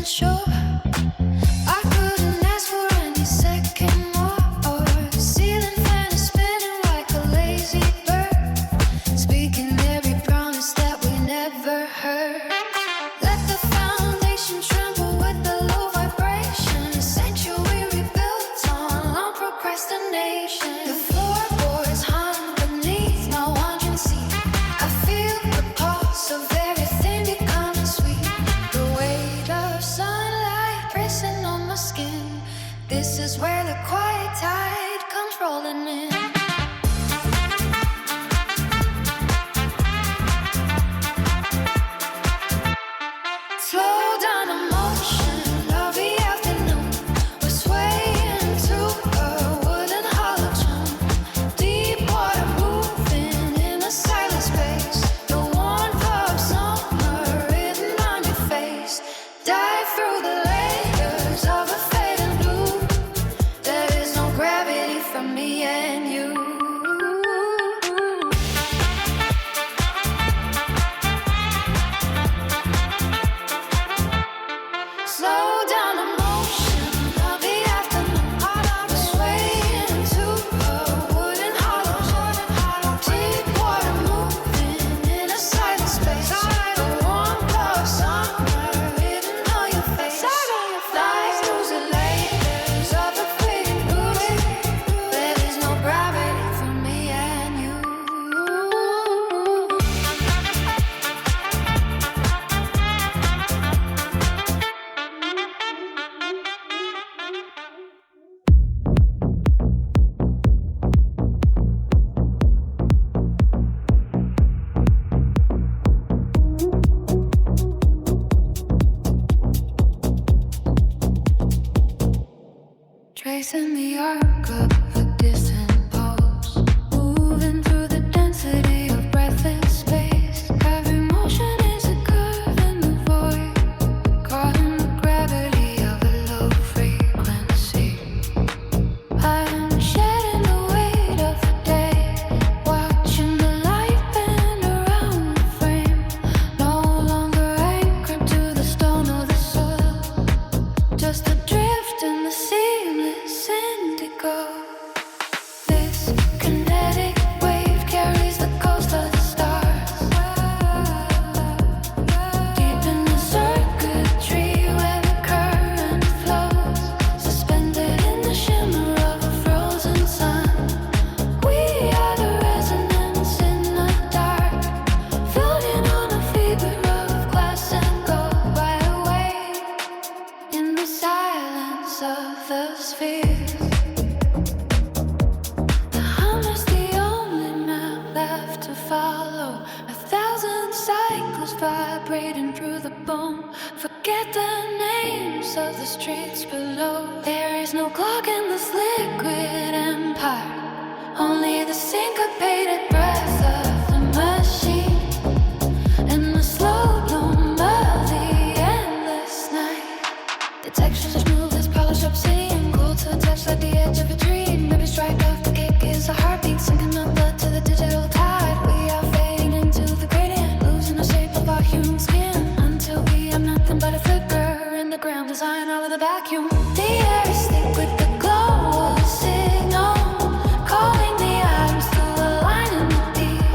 sure. I couldn't ask for any second more. Ceiling fan is spinning like a lazy bird, speaking every promise that we never heard. Let the foundation tremble with the low vibration. A sanctuary built on long procrastination. The floorboards hung beneath my wandering seat. I feel the pulse of everything becoming sweet. The weight of sunlight pressing on my skin. This is where the quiet tide comes rolling in. Slow down emotion of the afternoon. We're swaying to a wooden hollow tune. Deep water moving in a silent space. The warmth of summer written on your face. Dive through the layers of a fading blue. There is no gravity for me and you. Slow down emotion of the afternoon. We're swaying to a wooden hollow. Deep water moving in a silent space. The warmth of summer written on your face. Dive through the layers of a fading blue. There is no gravity for me and you. Tracing the arc of a distant pulse, moving through the density of breathless space. Every motion is a curve in the void, caught in the gravity of a low frequency. I'm shedding the weight of the day, watching the light bend around the frame. No longer anchored to the stone or the soil, just adrift in the seamless indigo. This kinetic wave carries the ghost of the stars, deep in the circuitry where the current flows, suspended in the shimmer of a frozen sun. We are the resonance in the dark, floating on a fever of glass and gold, wide awake in the silence of the spheres. The hum is the only map left to follow. 1,000 cycles vibrating through the bone. Forget the names of the streets below. There is no clock in this liquid empire, only the syncopated breath of the machine and the slow bloom of the endless night. The textures are smooth as polished obsidian, cold to the touch like the edge of a dream. Maybe strike off the kick is a heartbeat, sinking my blood to the digital tide. We are fading into the gradient, losing the shape of our human skin, until we are nothing but a flicker in the ground design out of the vacuum. The air is thick with the glow of a signal, calling the atoms to align in the deep.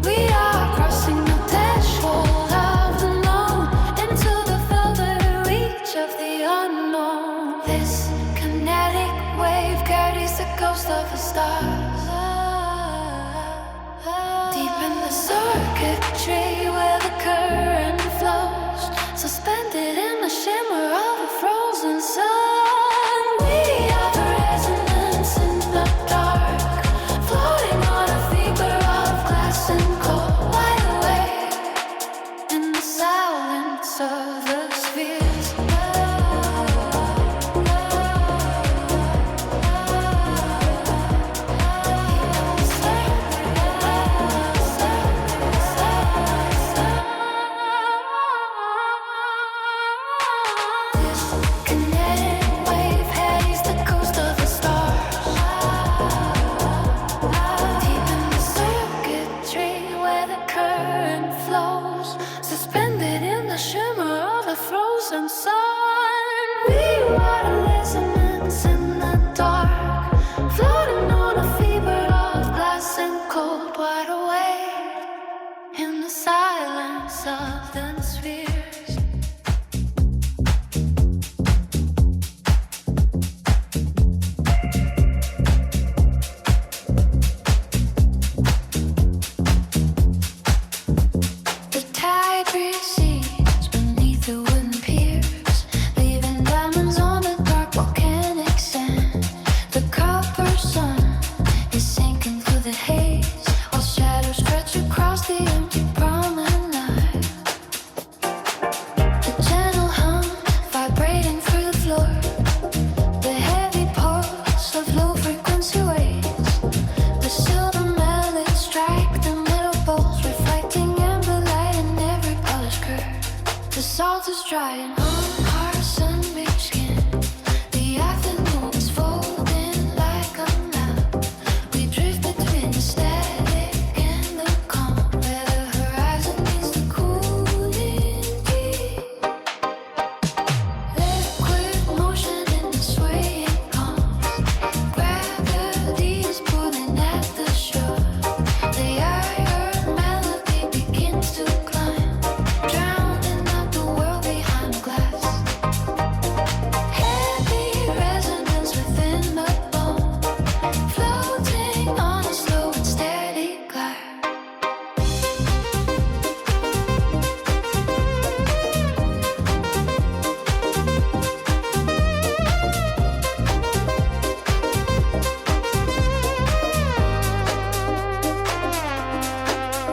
We are crossing the threshold of the known into the velvet reach of the unknown. This kinetic wave carries the ghost of the stars, deep in the circuitry where the current flows, suspended in the shimmer of a frozen sun. We are the resonance in the dark, floating on a fever of glass and cold, wide awake in the silence of the spheres. sun. We waterless elements in the dark, floating on a fever of glass and cold, wide awake in the silence of the spheres. The tide recedes beneath the wooden piers, leaving diamonds on the dark volcanic sand. The copper sun is sinking through the haze, while shadows stretch across the empty promenade. The gentle hum vibrating through the floor, the heavy pulse of low frequency waves. The silver melodies strike the metal bowls, reflecting amber light in every polished curve. The salt is drying on our sun-baked skin. The afternoon is folding like a map. We drift between the static and the calm, where the horizon meets the cooling deep. Liquid motion in the swaying palms. Gravity is pulling at the shore. The iron melody begins to climb, drowning out the world behind glass. Heavy resonance within the bone, floating on a slow and steady glide.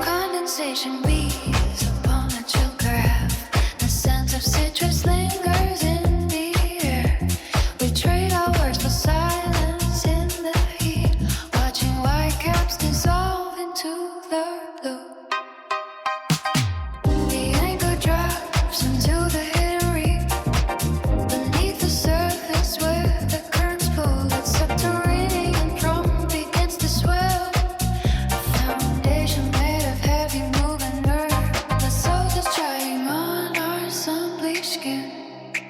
Condensation beats upon a chill graph. The scent of citrus lingers in the air. We trade our words for silence in the heat, watching white caps dissolve into the blue. The anchor drops into the hidden reef, beneath the surface where the currents pull. Its subterranean drum begins to swell, a foundation made of heavy moving earth. The salt is drying on our sun-bleached skin.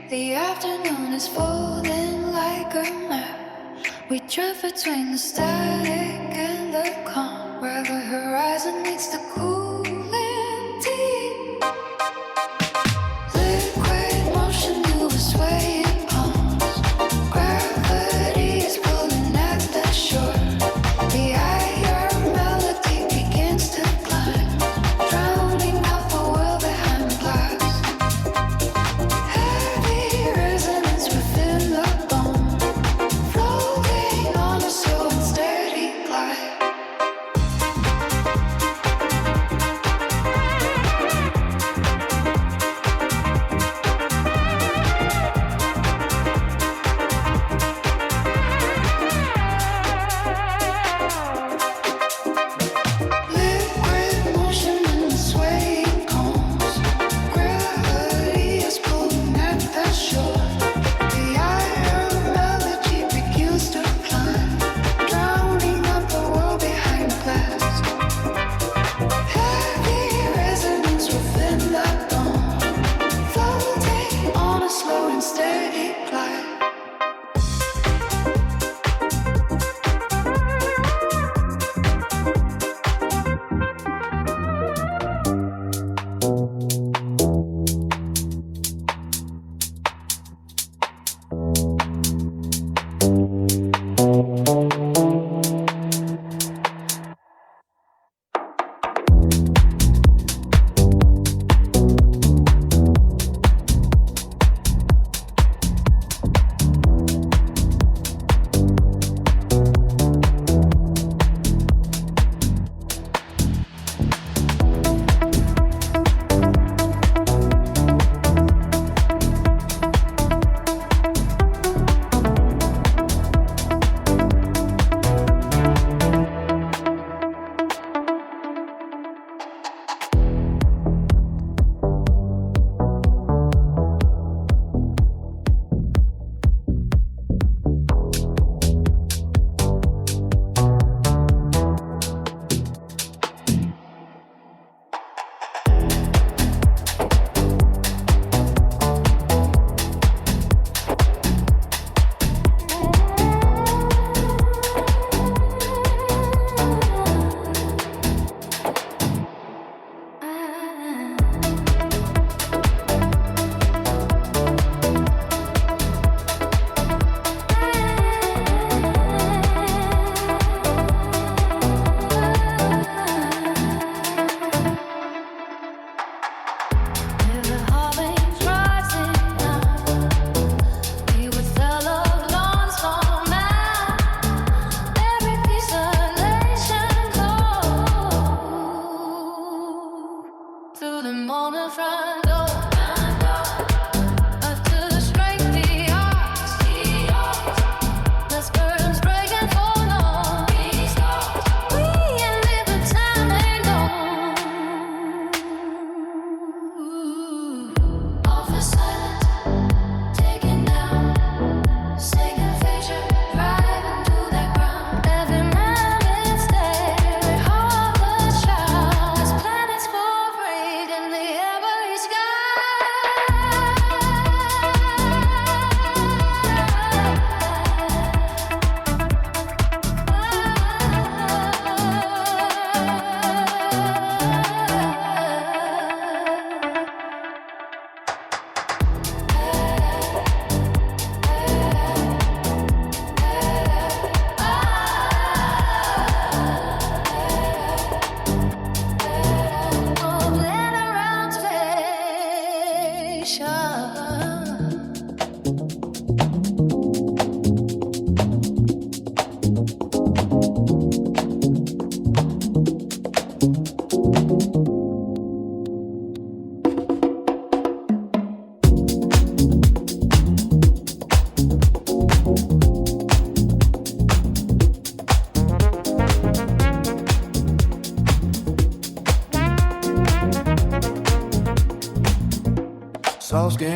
The afternoon is folding like a map. We drift between the static and the calm, where the horizon meets the cooling deep. Liquid motion to a swaying palms. Gravity is pulling at the shore. The iron melody begins to climb, drowning out the world behind the glass. Heavy resonance within the bone, floating on a slow and steady glide.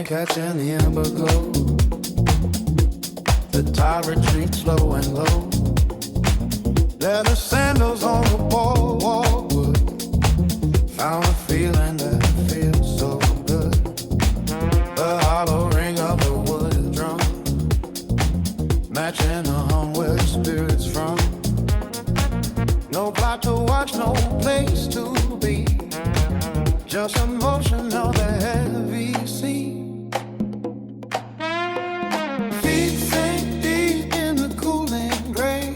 catching the amber glow. The tide retreats slow and low. Leather sandals on the boardwalk wood. Found a feeling that feels so good. The hollow ring of the wooden drum, matching the hum where spirits from. No plot to watch, no place to be. Just emotion of the heavy sea. Feet sink deep in the cooling gray,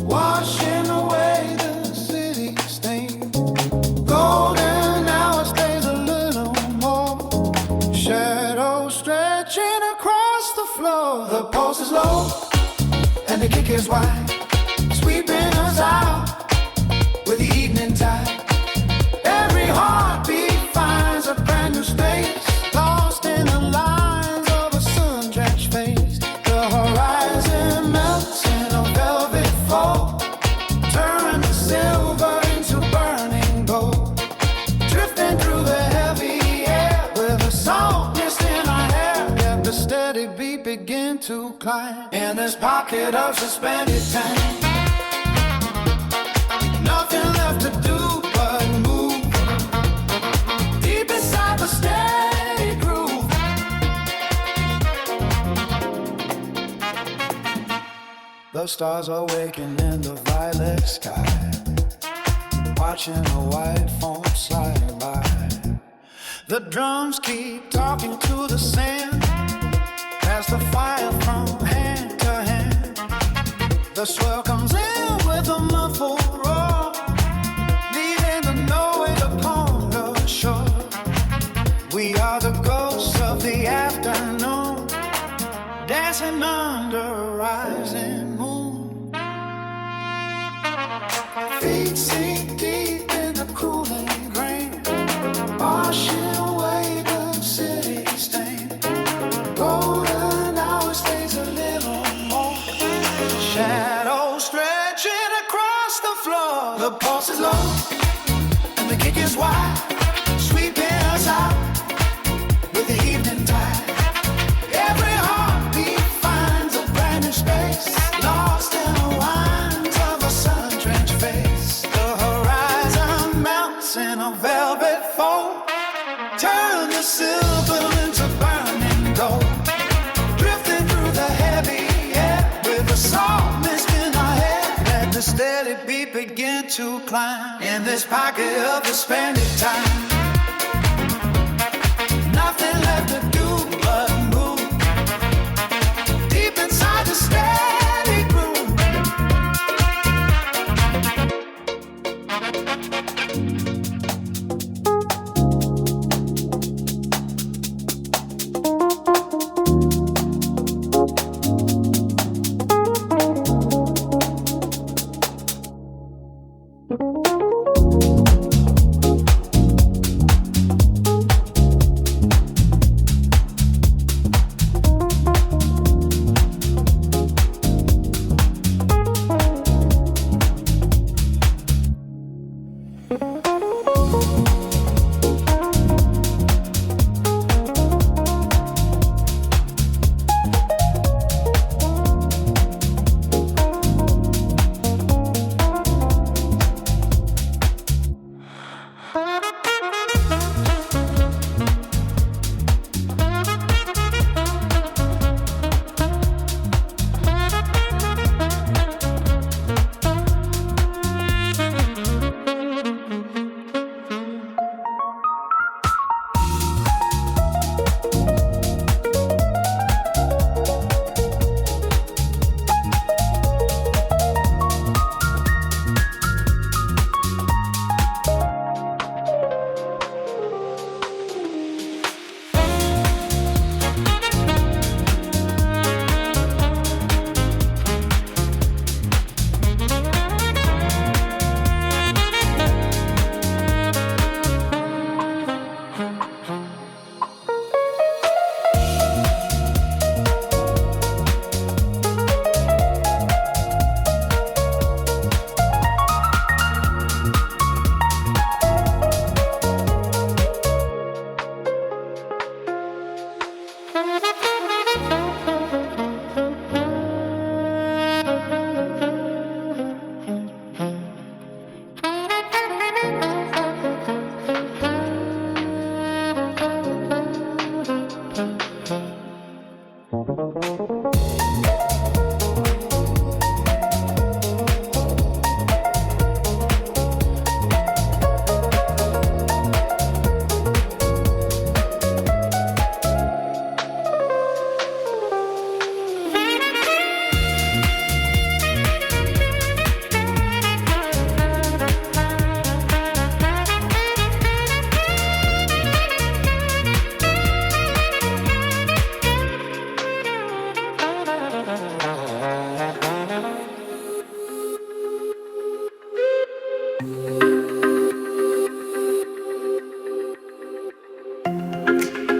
washing away the city stain. Golden hour stays a little more. Shadows stretching across the floor. The pulse is low and the kick is wide, sweeping us out with the evening tide. Every heartbeat finds a brand new space, lost in the lines of a sun-drenched face. The horizon melts in a velvet fold, turn the silver into burning gold. Drifting through the heavy air with a salt mist in our hair. Let the steady beat begin to climb in this pocket of suspended time. Nothing left to do but move deep inside the steady groove. The stars are waking in the violet sky, watching a white foam slide by. The drums keep talking to the sand, pass the fire from hand to hand. The swell comes in with a muffled roar, needing to know it upon the shore. We are the ghosts of the afternoon, dancing under a rising moon. Feet sink deep in the cooling grain, washing away the city stain. Golden hour stays a little more. Shadows stretching across the floor. The pulse is low and the kick is wide, sweeping us out with the evening tide. Every heartbeat finds a brand new space, lost in the lines of a sun-drenched face. The horizon melts in a velvet fold, turn the silver into burning gold. Drifting through the heavy air with a salt mist in our hair. Let the steady beat begin to climb in this pocket of suspended time. Nothing left to do but move deep inside the steady groove.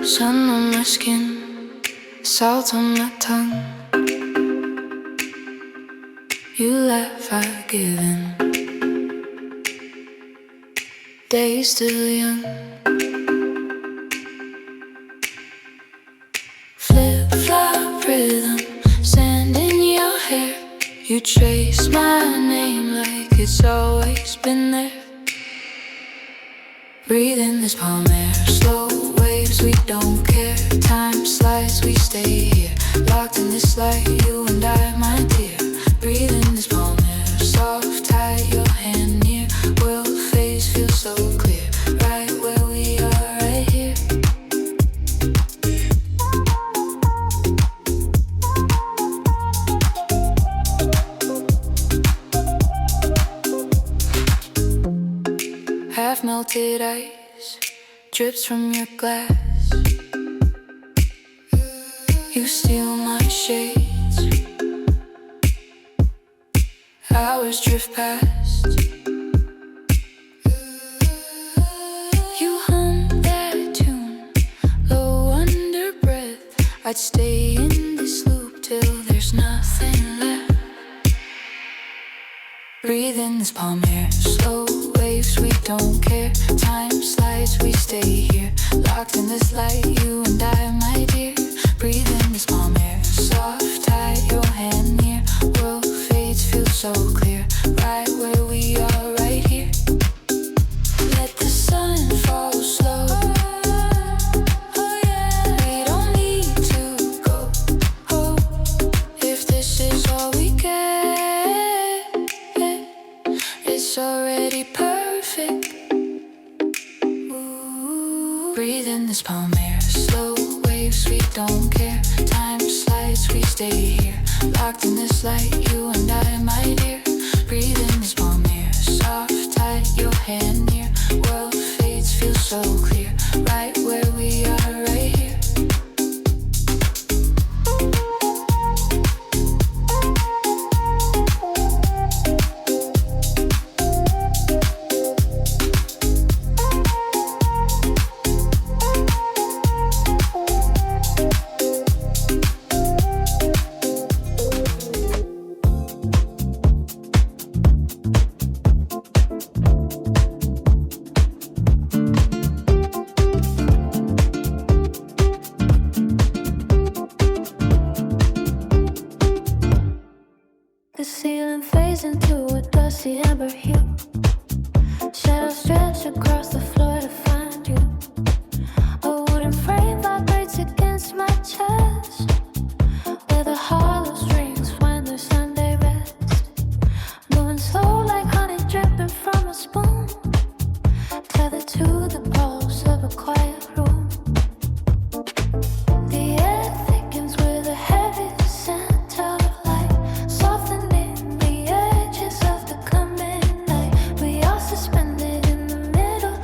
Sun on my skin, salt on my tongue. You laugh, I've given. Days still young. Flip flop rhythm, sand in your hair. You trace my name like it's always been there. Breathe in this palm air, slow waves, we don't care. Time slides, we stay here, locked in this light, you and I, my dear. Breathe in this palm air, soft, tight, your hand near. World face feels so clear, right where we are, right here. Half melted ice drips from your glass. You steal my shades. Hours drift past. You hum that tune, low under breath. I'd stay in this loop till there's nothing left. Breathe in this palm air, slow waves, we don't care. Time slides, we stay here, locked in this light, you and I, my dear. Breathe in this palm air, soft, tight, your hand near. World fades, feels so clear, right where we are, right here. Let the sun fall slow. Oh yeah, we don't need to go. Oh, if this is all we get, it's already perfect. Ooh. Breathe in this palm air, slow waves, we don't care. Time slides, we stay here, locked in this light, you and I, my dear. Breathe in this palm air, soft, tight, your hand near. World fades, feels so clear, right where we are, right here. The ceiling fades into a dusty amber hue. Shadows stretch across the floor to find you. A wooden frame vibrates against my chest, where the hollow strings find their Sunday rest. Moving slow like honey dripping from a spoon, tethered to the pulse of a quiet room. The air thickens with a heavy scent of light, softening the edges of the coming night. We are suspended in the middle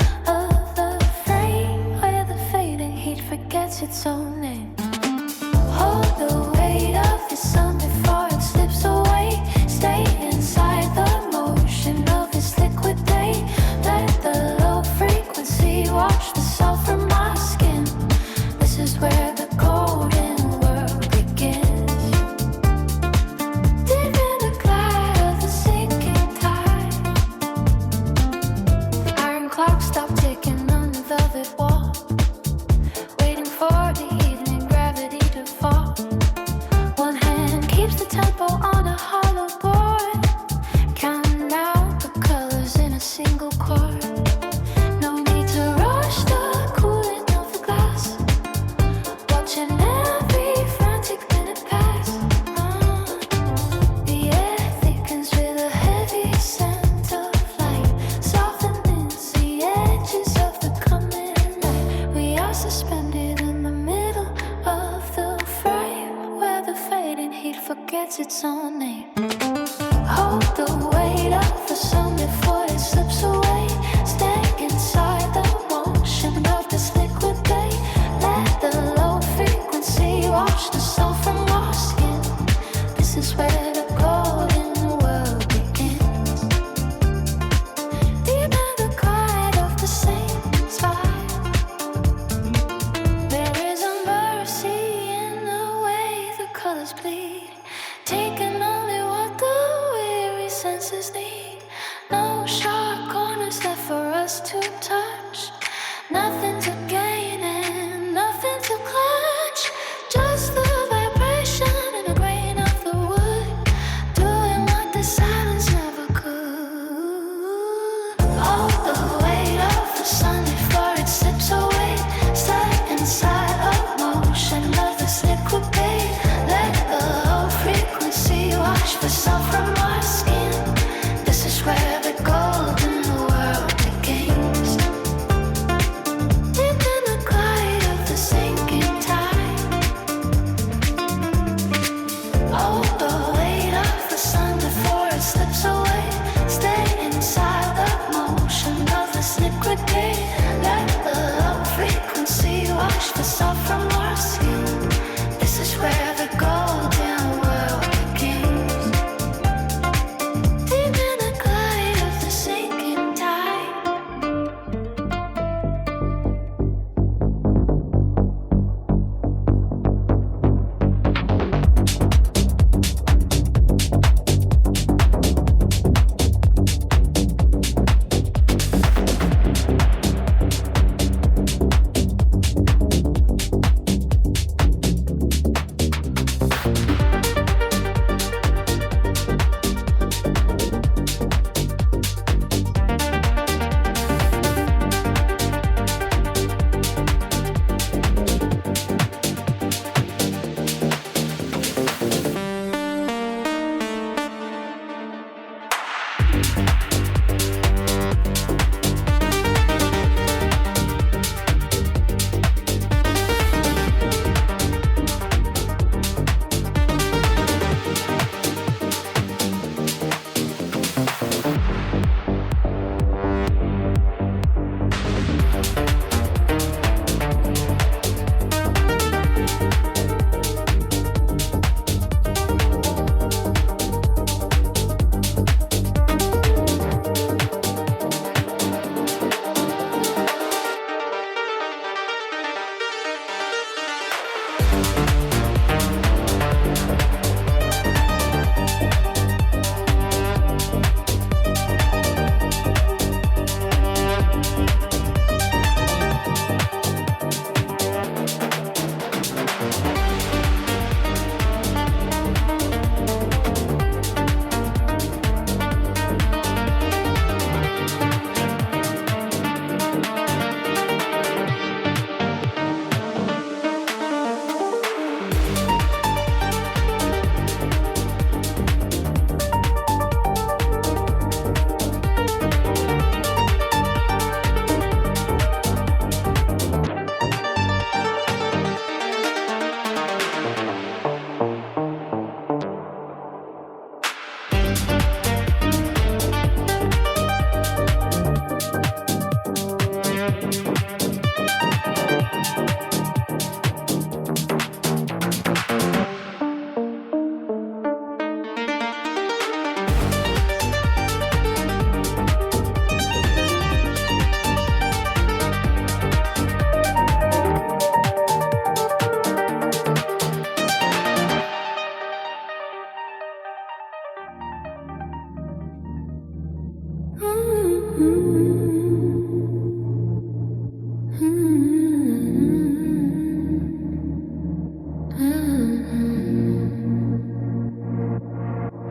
gets its own name. Hold the weight of the sun before it slips away. Stay inside the motion of this liquid day. Let the low frequency wash the soul from our skin. This is where the golden world begins. Deep in the quiet of the same spire, there is a mercy in the way the colors bleed, taking only what the weary senses need. No sharp corners left for us to touch. Nothing to gain and nothing to clutch. Just the vibration in the grain of the wood, doing what the silence never could. All the weight of the sun before it slips away. Stay inside of motion of this liquid bay. Let the low frequency wash the salt from our skin. This is where the golden world begins. Deep in the quiet of the sinking tide. All the weight of the sun before it slips away. Stay inside the motion of this liquid day. Let the low frequency wash the salt from our skin. This is where the golden world begins. Deep in the quiet of the sinking tide.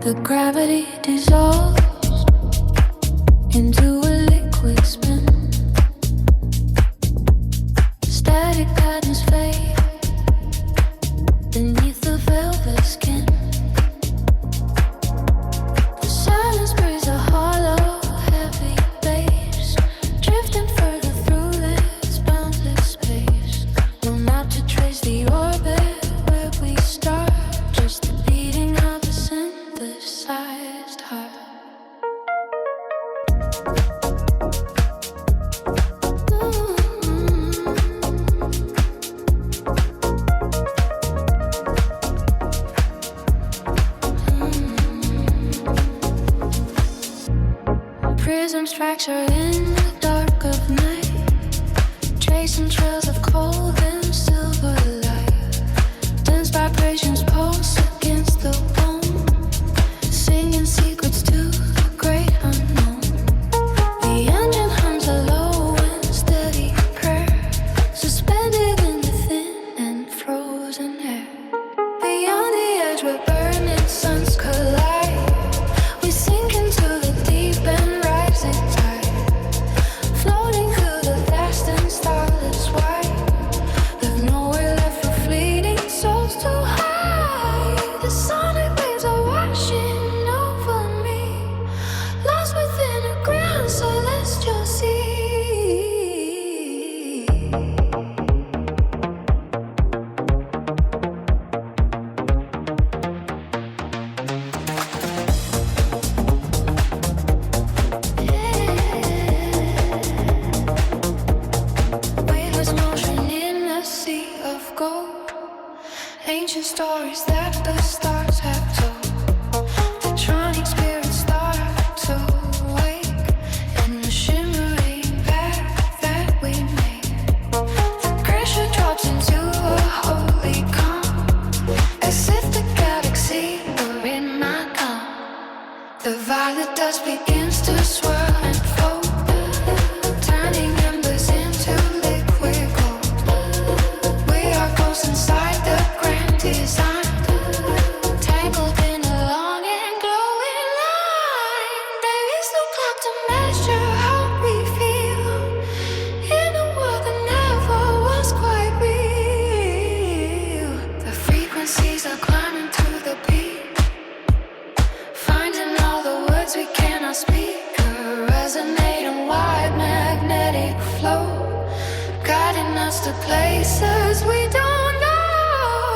The gravity dissolves into a liquid spin. Static patterns fade beneath the velvet skin. The silence breathes a hollow, heavy bass, drifting further through this boundless space. No map to trace the orbit where we start, just the beating of the picture in the dark of night, tracing trails of cold and silver light. Dense vibrations pulse against the bone, singing secrets to the great unknown. The engine hums a low and steady prayer, suspended in the thin and frozen air. Beyond the edge where burning suns collide, we sink into the deep and rising tide, floating through the vast and starless wide. There's nowhere left for fleeting souls to hide. The sonic waves are washing over me, lost within a grand celestial sea. Weightless motion in a sea of gold, ancient stories that the stars have told. The tronic spirits start to wake in the shimmering path that we made. The pressure drops into a holy calm, as if the galaxy were in my palm. The violet dust begins to swirl and fold, turning embers into liquid gold. We are ghosts inside the grand design, tangled in a long and glowing line. There is no clock to measure how we feel in a world that never was quite real. The frequencies are climbing to the peak, finding all the words we cannot speak, a resonating wide magnetic flow, guiding us to places we don't know.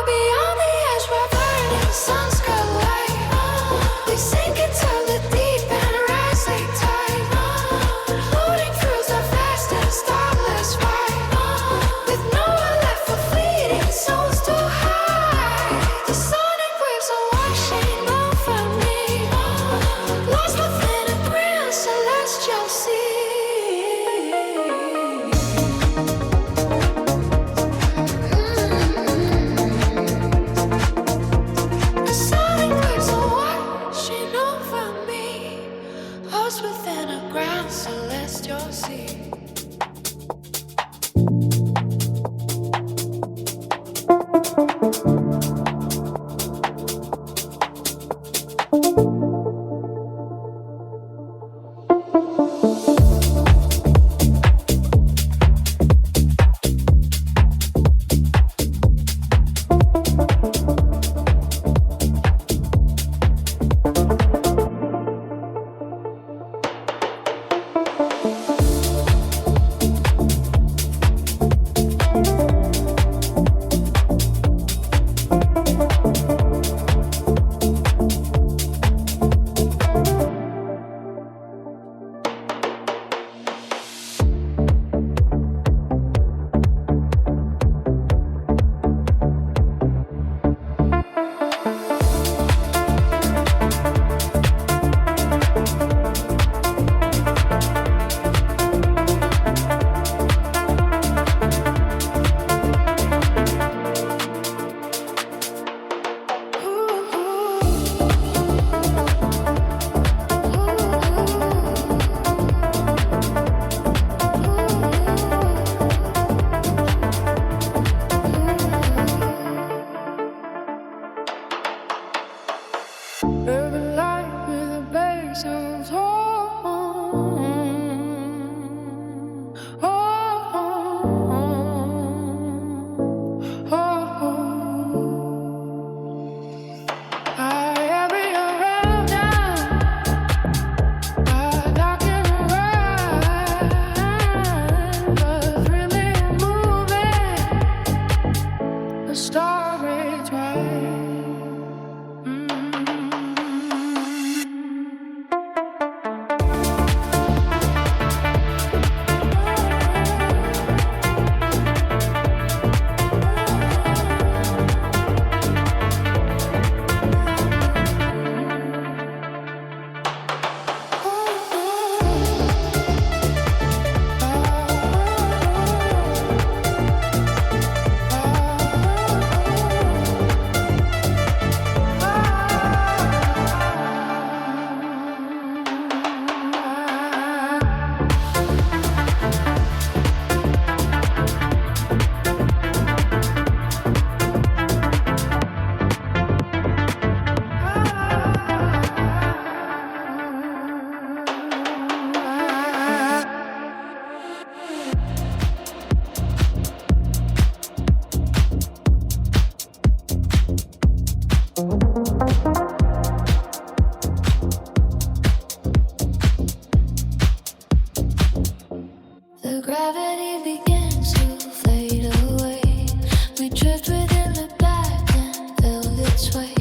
Beyond the edge where burning suns collide, we sink into the deep and rising tide, floating through the vast and starless wide, with nowhere left for fleeting souls to hide. The sonic waves are washing over me, lost within a grand celestial sea. The sonic waves are washing over me, lost within a grand celestial sea. Urban life with a bass of home. I am around now, I can run, but really moving, the story twice. The gravity begins to fade away. We drift within the black and velvet sway.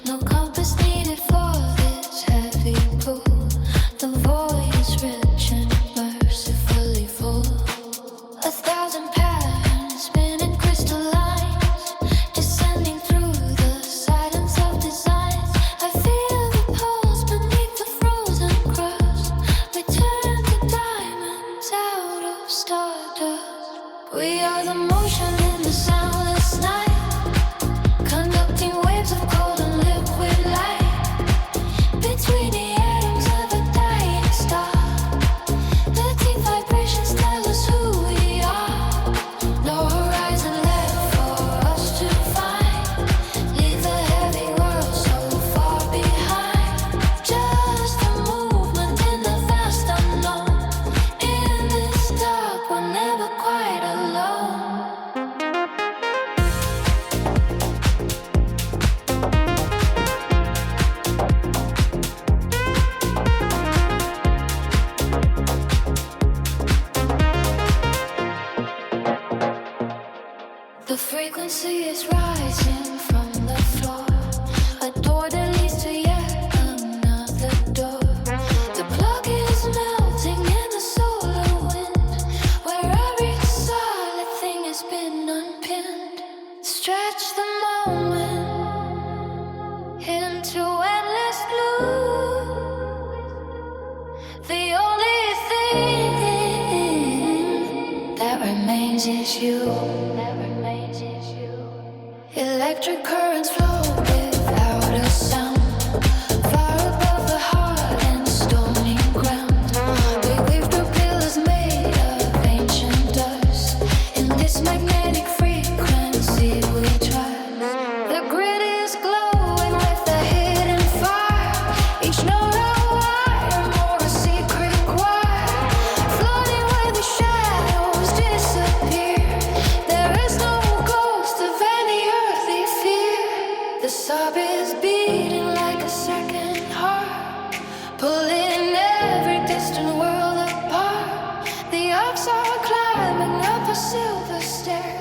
No compass needed for this heavy pull. The void is rich and mercifully full. 1,000 patterns spinning crystal lines, descending through the silence of designs. I feel the pulse beneath the frozen crust. We turn to diamonds out of stardust. We are the motion in the soundless night, conducting waves of cold and liquid light between the atoms of a dying star. The deep vibrations tell us who we are. No horizon left for us to find. Leave the heavy world so far behind. Just a movement in the vast unknown. In this dark, we're never quite alone. The frequency is rising from the floor, a door that leads to yet another door. The plug is melting in the solar wind, where every solid thing has been unpinned. Stretch the moment into endless blue. The only thing that remains is you. Electric currents flow without a sound, far above the hard and stony ground. We weave through pillars made of ancient dust. In this magnetic frequency we trust. The grid is glowing with a hidden fire. Each note a wire, more a secret choir. Floating where the shadows disappear. There is no ghost of any earthly fear. The sob is beating like a second heart, pulling every distant world apart. The ups are climbing up a silver stair,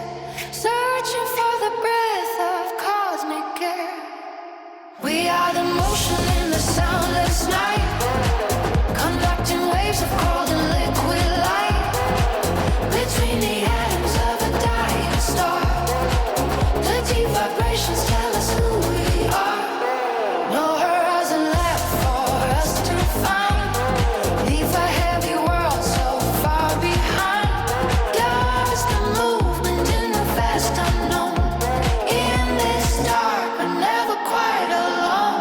searching for the breath of cosmic air. We are the motion in the soundless night, conducting waves of cold and liquid light between the atoms of a dying star. The deep vibrations tell us who we are. No horizon left for us to find. Leave a heavy world so far behind. Just a movement in the vast unknown. In this dark, we're never quite alone.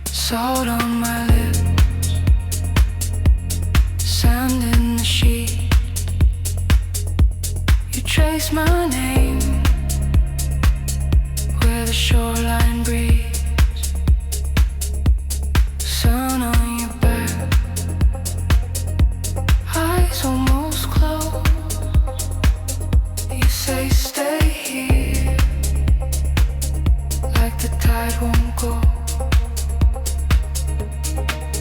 Salt on my lips, sand in the sheet. You trace my name where the shoreline breathes. Sun on your back, eyes almost closed. You say stay here, like the tide won't go.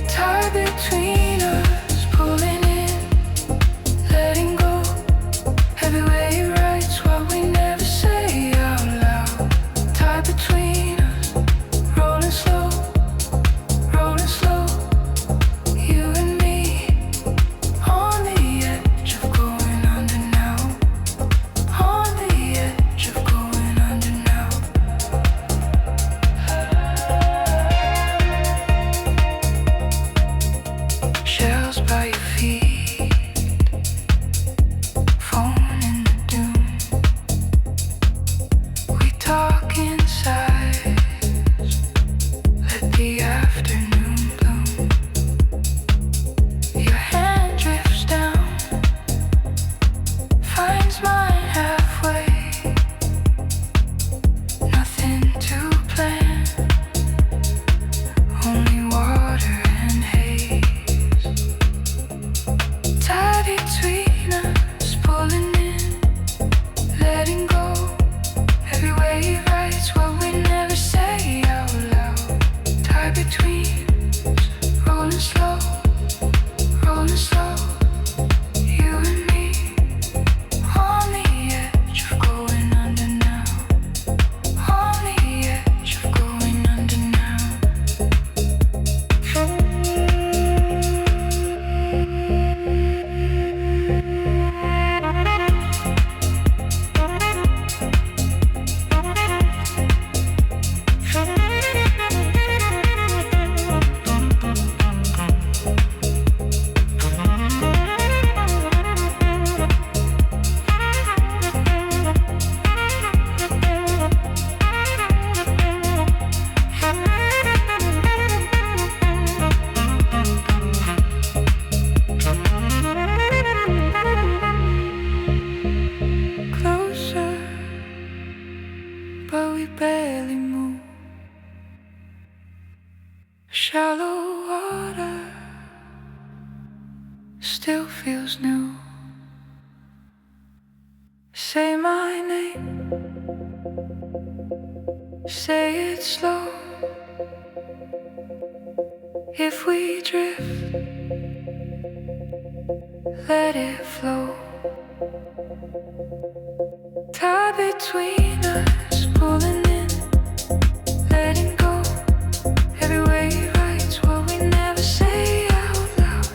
Tide between us, pulling in, letting go. Every wave writes what we know. still feels new. Say my name, say it slow. If we drift, let it flow. Tie between us, pulling in, letting go. Every wave writes what we never say out loud.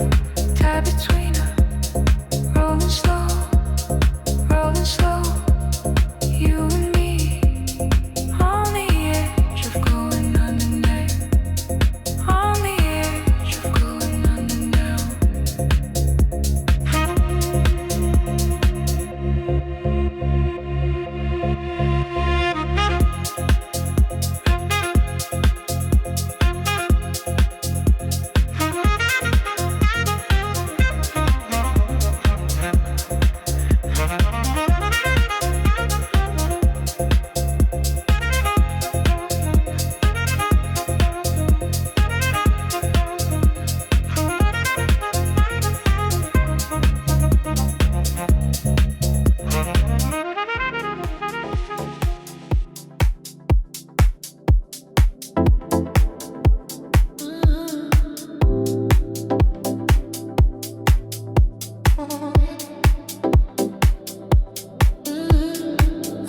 Tie between us, rolling slow, rolling slow. You and me, on the edge of going under now. On the edge of going under now.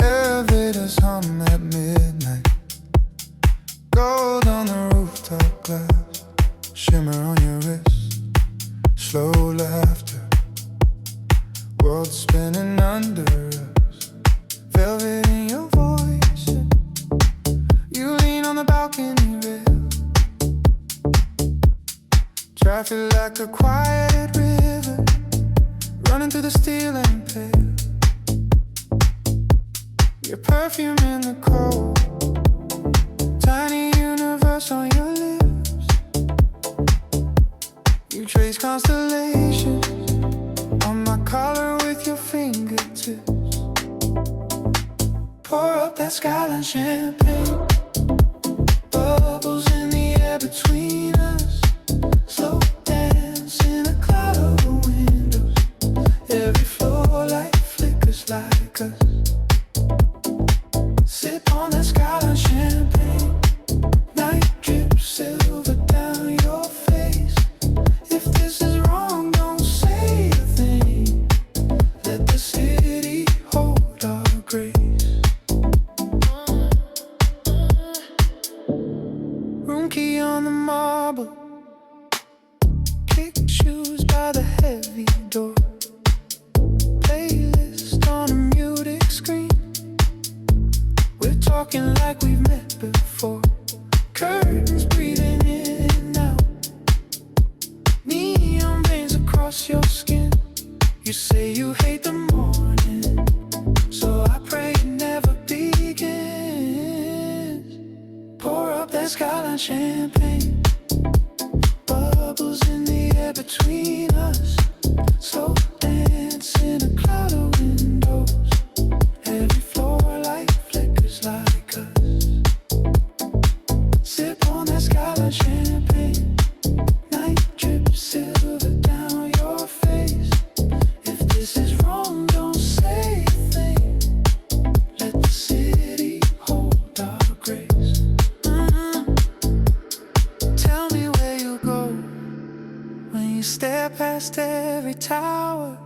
Elevators hum at midnight. Gold on the rooftop glass. Shimmer on your wrist. Slow laughter. World spinning under us. Velvet in your voice. You lean on the balcony rail. Traffic like a quiet river. Running through the steel and pale. Your perfume in the cold. Tiny universe on your lips. You trace constellations on my collar with your fingertips. Pour up that skyline champagne. Bubbles in the air between us. Slow dance in a cloud of windows. Every floor light flickers like us. Sip on that skyline champagne. Night drips silver down your face. If this is wrong, don't say a thing. Let the city hold our grace. Room key on the marble. Kick shoes by the heavy door. Playlist on a muted screen. We're talking like we've met before. Curtains breathing in and out. Neon veins across your skin. You say you hate the morning, so I pray it never begins. Pour up that skyline champagne. Bubbles in the air between us. Slow dance in a cloud of windows. Every floor light flickers like us. Sip on that skyline champagne. Night drips silver down your face. If this is wrong, don't say a thing. Let the city hold our grace. Tell me where you go when you stare past every tower.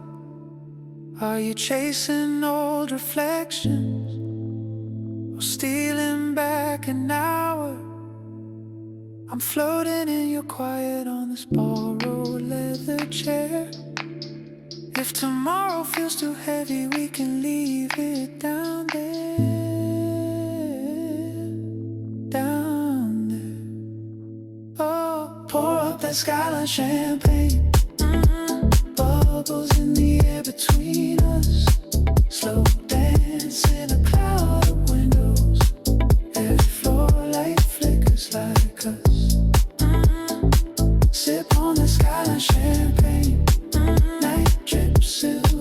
Are you chasing old reflections or stealing back an hour? I'm floating in your quiet on this borrowed leather chair. If tomorrow feels too heavy, we can leave it down there. Down there. Oh, pour up that skyline champagne. Bubbles in the air between us. Slow dance in a cloud of windows. Every floor light flickers like us. Sip on the skyline champagne. Night drips silver